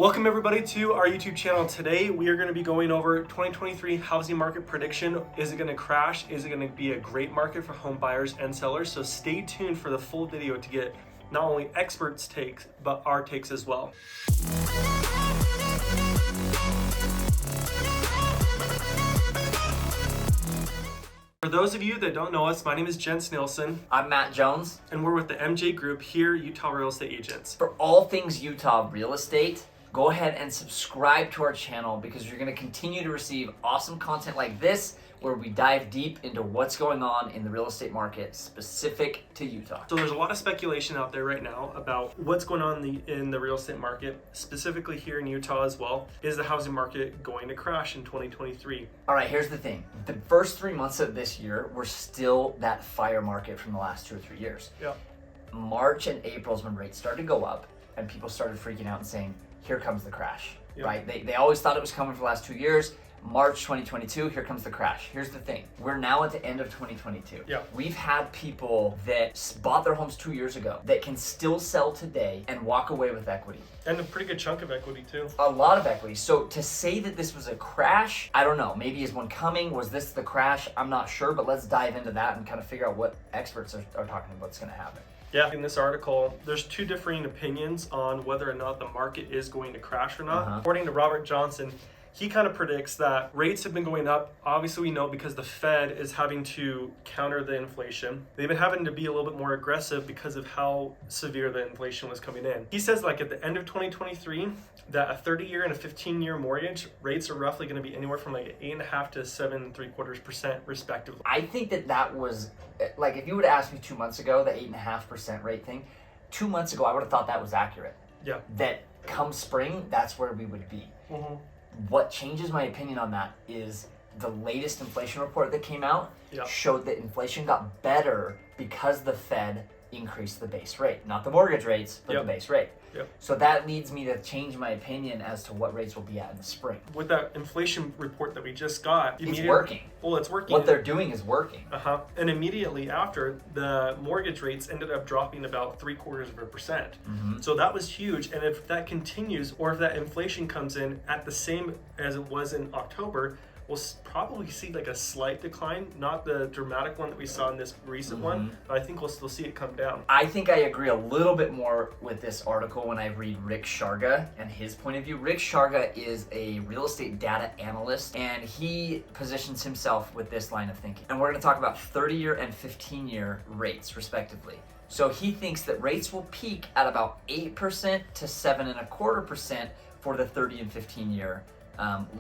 Welcome everybody to our YouTube channel. Today we are going to be going over 2023 housing market prediction. Is it going to crash? Is it going to be a great market for home buyers and sellers? So stay tuned for the full video to get not only experts' takes, but our takes as well. For those of you that don't know us, my name is Jens Nielsen. I'm Matt Jones. And we're with the MJ Group here, Utah Real Estate Agents. For all things Utah real estate, go ahead and subscribe to our channel because you're going to continue to receive awesome content like this where we dive deep into what's going on in the real estate market specific to Utah. So there's a lot of speculation out there right now about what's going on in the real estate market, specifically here in Utah as well. Is the housing market going to crash in 2023? All right, here's the thing. The first 3 months of this year were still that fire market from the last 2 or 3 years. Yeah. March and April is when rates started to go up and people started freaking out and saying, here comes the crash, right? They always thought it was coming for the last 2 years. March 2022, here comes the crash. Here's the thing. We're now at the end of 2022. Yeah. We've had people that bought their homes 2 years ago that can still sell today and walk away with equity. And a pretty good chunk of equity too. A lot of equity. So to say that this was a crash, I don't know. Maybe is one coming? Was this the crash? I'm not sure, but let's dive into that and kind of figure out what experts are talking about what's going to happen. Yeah, in this article, there's two differing opinions on whether or not the market is going to crash or not. According to Robert Johnson, he kind of predicts that rates have been going up. Obviously, we know because the Fed is having to counter the inflation. They've been having to be a little bit more aggressive because of how severe the inflation was coming in. He says like at the end of 2023, that a 30-year and a 15-year mortgage rates are roughly going to be anywhere from like 8.5% to 7.75% respectively. I think that was, like if you would have asked me 2 months ago, the 8.5% rate thing, 2 months ago, I would have thought that was accurate. Yeah. That come spring, that's where we would be. What changes my opinion on that is the latest inflation report that came out showed that inflation got better because the Fed increased the base rate. Not the mortgage rates, but the base rate. So that leads me to change my opinion as to what rates will be at in the spring. With that inflation report that we just got, it's working. Well, it's working. What they're doing is working. And immediately after, the mortgage rates ended up dropping about 0.75%. So that was huge. And if that continues, or if that inflation comes in at the same as it was in October, we'll probably see like a slight decline, not the dramatic one that we saw in this recent one, but I think we'll still see it come down. I think I agree a little bit more with this article when I read Rick Sharga and his point of view. Rick Sharga is a real estate data analyst, and he positions himself with this line of thinking. And we're going to talk about 30-year and 15-year rates, respectively. So he thinks that rates will peak at about 8% to 7.25% for the 30 and 15-year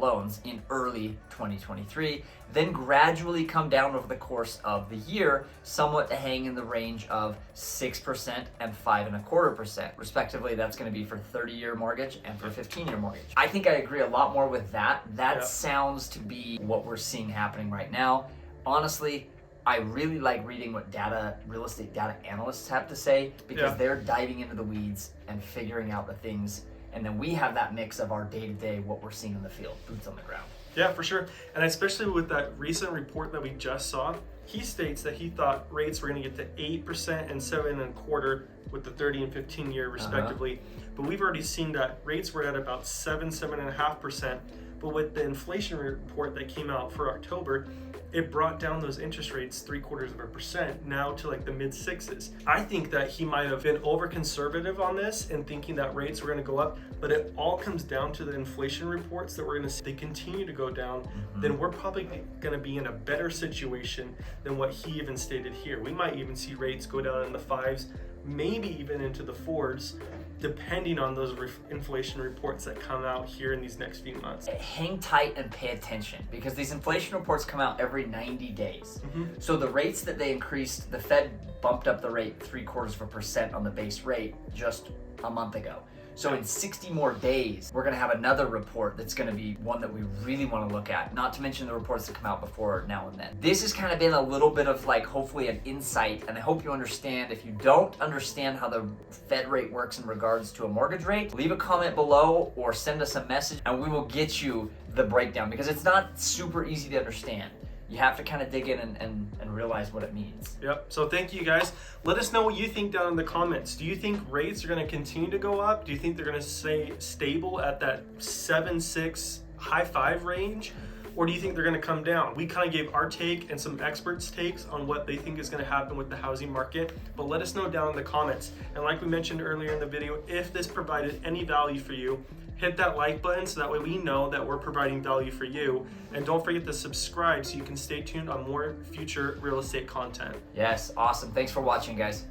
loans in early 2023, then gradually come down over the course of the year, somewhat to hang in the range of 6% and 5.25%. Respectively, that's going to be for 30-year mortgage and for 15-year mortgage. I think I agree a lot more with that. That sounds to be what we're seeing happening right now. Honestly, I really like reading what real estate data analysts have to say because they're diving into the weeds and figuring out the things. And then we have that mix of our day-to-day, what we're seeing in the field, boots on the ground. Yeah, for sure. And especially with that recent report that we just saw, he states that he thought rates were going to get to 8% and 7.25% with the 30 and 15-year respectively. But we've already seen that rates were at about 7.5%. But with the inflation report that came out for October, it brought down those interest rates 0.75% now to like the mid sixes. I think that he might have been over conservative on this and thinking that rates were going to go up, but it all comes down to the inflation reports that we're going to see. They continue to go down, then we're probably going to be in a better situation than what he even stated here. We might even see rates go down in the 5s, maybe even into the 4s, depending on those inflation reports that come out here in these next few months. Hang tight and pay attention because these inflation reports come out every 90 days. So the rates that they increased, the Fed bumped up the rate 0.75% on the base rate just a month ago. So in 60 more days, we're going to have another report that's going to be one that we really want to look at, not to mention the reports that come out before now and then. This has kind of been a little bit of like hopefully an insight, and I hope you understand. If you don't understand how the Fed rate works in regards to a mortgage rate, leave a comment below or send us a message and we will get you the breakdown because it's not super easy to understand. you have to kind of dig in and realize what it means. Yep. So thank you guys. Let us know what you think down in the comments. Do you think rates are going to continue to go up? Do you think they're going to stay stable at that 7.6 high 5 range? Or do you think they're going to come down? We kind of gave our take and some experts' takes on what they think is going to happen with the housing market, but let us know down in the comments. And like we mentioned earlier in the video, if this provided any value for you, hit that like button so that way we know that we're providing value for you. And don't forget to subscribe so you can stay tuned on more future real estate content. Yes, awesome. Thanks for watching, guys.